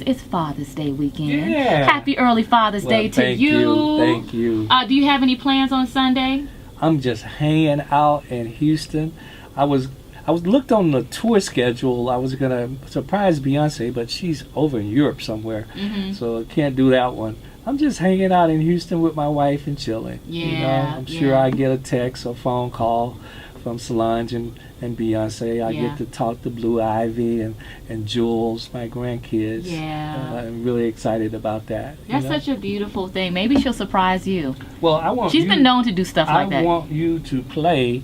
It's Father's Day weekend. Yeah. Happy early Father's Day to thank you. Thank you. Do you have any plans on Sunday? I'm just hanging out in Houston. I was looked on the tour schedule. I was gonna surprise Beyonce, but she's over in Europe somewhere, so I can't do that one. I'm just hanging out in Houston with my wife and chilling. Yeah, I'm sure I get a text or phone call from Solange and Beyonce. I get to talk to Blue Ivy and Jules, my grandkids. Yeah. I'm really excited about that. That's such a beautiful thing. Maybe she'll surprise you. Well, She's been known to do stuff like that. I want you to play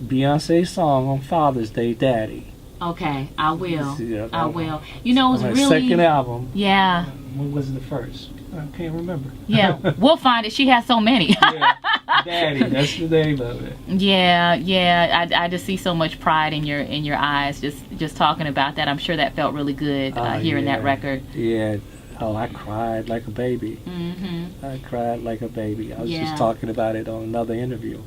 Beyonce's song on Father's Day, Daddy. Okay, I will. Yeah, I will. You know, it's really... second album. Yeah. When was the first? I can't remember. Yeah, we'll find it. She has so many. Yeah. Daddy, that's the name of it. Yeah. I just see so much pride in your eyes just talking about that. I'm sure that felt really good hearing that record. Yeah. Oh, I cried like a baby. I cried like a baby. I was just talking about it on another interview.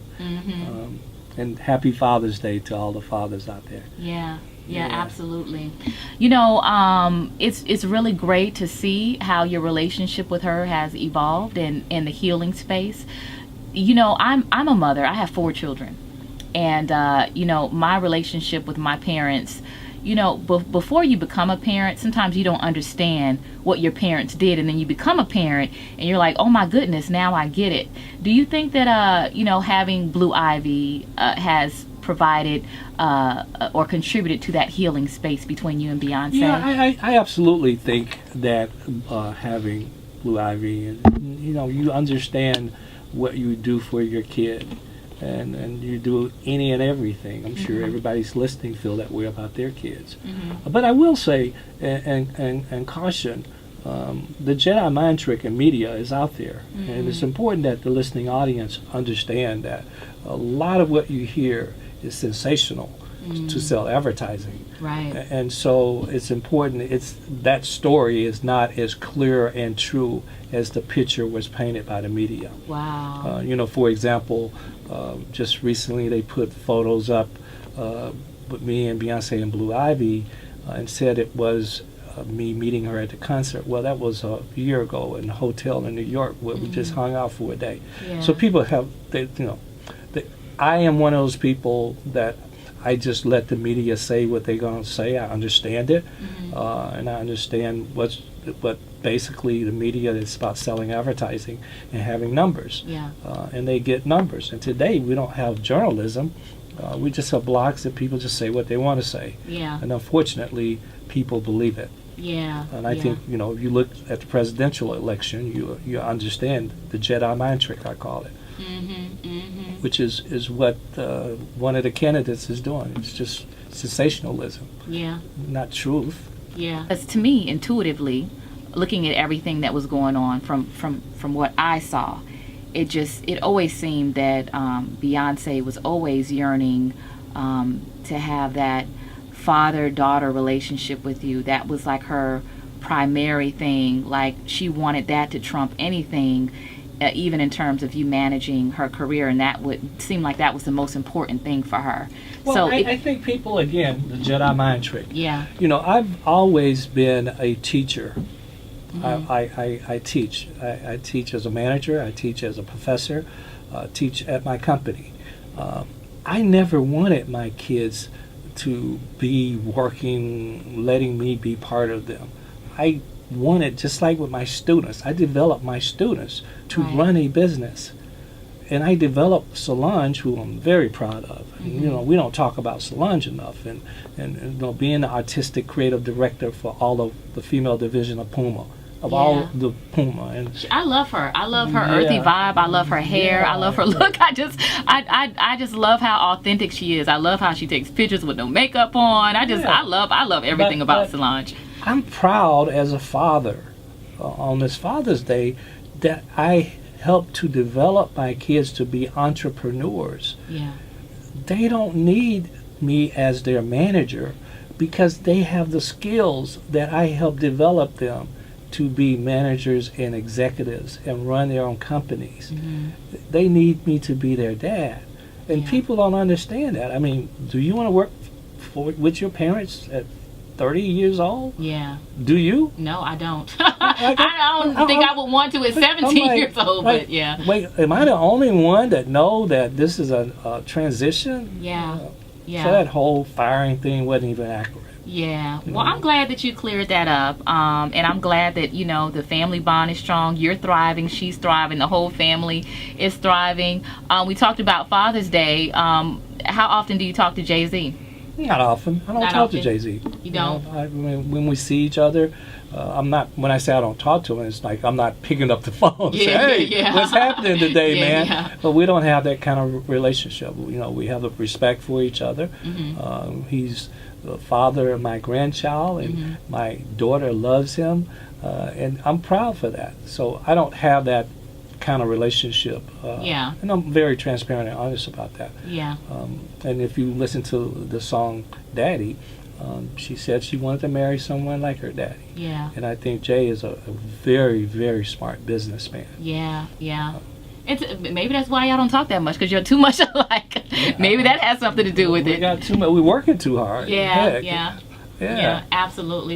And happy Father's Day to all the fathers out there. Yeah, absolutely. You know, it's really great to see how your relationship with her has evolved in the healing space. You know, I'm a mother. I have 4 children, and you know, my relationship with my parents. You know, before you become a parent, sometimes you don't understand what your parents did, and then you become a parent, and you're like, oh my goodness, now I get it. Do you think that you know, having Blue Ivy has provided or contributed to that healing space between you and Beyonce? Yeah, I absolutely think that having Blue Ivy, and you know, you understand what you do for your kid, and you do any and everything. I'm sure everybody's listening feel that way about their kids. But I will say and caution, the Jedi mind trick in media is out there, and it's important that the listening audience understand that a lot of what you hear is sensational to sell advertising. Right. And so it's important, that story is not as clear and true as the picture was painted by the media. Wow. You know, for example, just recently they put photos up with me and Beyonce and Blue Ivy and said it was me meeting her at the concert. Well, that was a year ago in a hotel in New York where we just hung out for a day. So people have, I am one of those people that I just let the media say what they're going to say. I understand it, and I understand what basically the media is about selling advertising and having numbers. And they get numbers. And today we don't have journalism. We just have blogs that people just say what they want to say. And unfortunately, people believe it. And I think, you know, if you look at the presidential election, you understand the Jedi mind trick, I call it. Which is what one of the candidates is doing. It's just sensationalism, not truth. Because to me, intuitively, looking at everything that was going on from what I saw, it always seemed that Beyonce was always yearning to have that father-daughter relationship with you. That was like her primary thing. Like, she wanted that to trump anything, even in terms of you managing her career, and that would seem like that was the most important thing for her. Well, so I think people, again, the Jedi mind trick. You know, I've always been a teacher. I teach. I teach as a manager. I teach as a professor. Teach at my company. I never wanted my kids to be working, letting me be part of them. I wanted, just like with my students, I developed my students to run a business. And I developed Solange, who I'm very proud of. And, you know, we don't talk about Solange enough. And you know, being the artistic creative director for all of the female division of Puma, all the Puma. And I love her. I love her earthy vibe. I love her hair. I love her look. I just love how authentic she is. I love how she takes pictures with no makeup on. I love everything about Solange. I'm proud as a father on this Father's Day that I helped to develop my kids to be entrepreneurs. They don't need me as their manager because they have the skills that I helped develop them to be managers and executives and run their own companies. They need me to be their dad. And people don't understand that. I mean, do you want to work with your parents at 30 years old. Yeah. Do you? No, I don't. I don't think I would want to at 17 like, years old, but yeah. Wait, am I the only one that know that this is a transition? Yeah. Yeah. So that whole firing thing wasn't even accurate. Yeah. Well, I'm glad that you cleared that up. And I'm glad that, you know, the family bond is strong. You're thriving. She's thriving. The whole family is thriving. We talked about Father's Day. How often do you talk to Jay-Z? Not often. I don't Not talk often. to Jay-Z. You don't? I mean, when we see each other, I'm not. When I say I don't talk to him, it's like I'm not picking up the phone. And say, hey, yeah. what's happening today, Yeah, man? yeah. But we don't have that kind of relationship. You know, we have a respect for each other. He's the father of my grandchild, and my daughter loves him, and I'm proud for that. So I don't have that kind of relationship. And I'm very transparent and honest about that. Yeah. And if you listen to the song Daddy, she said she wanted to marry someone like her daddy. Yeah. And I think Jay is a very, very smart businessman. Yeah. Yeah. Maybe that's why y'all don't talk that much, because you're too much alike. Maybe that has something to do with it. We're working too hard. Yeah, Heck. yeah, absolutely.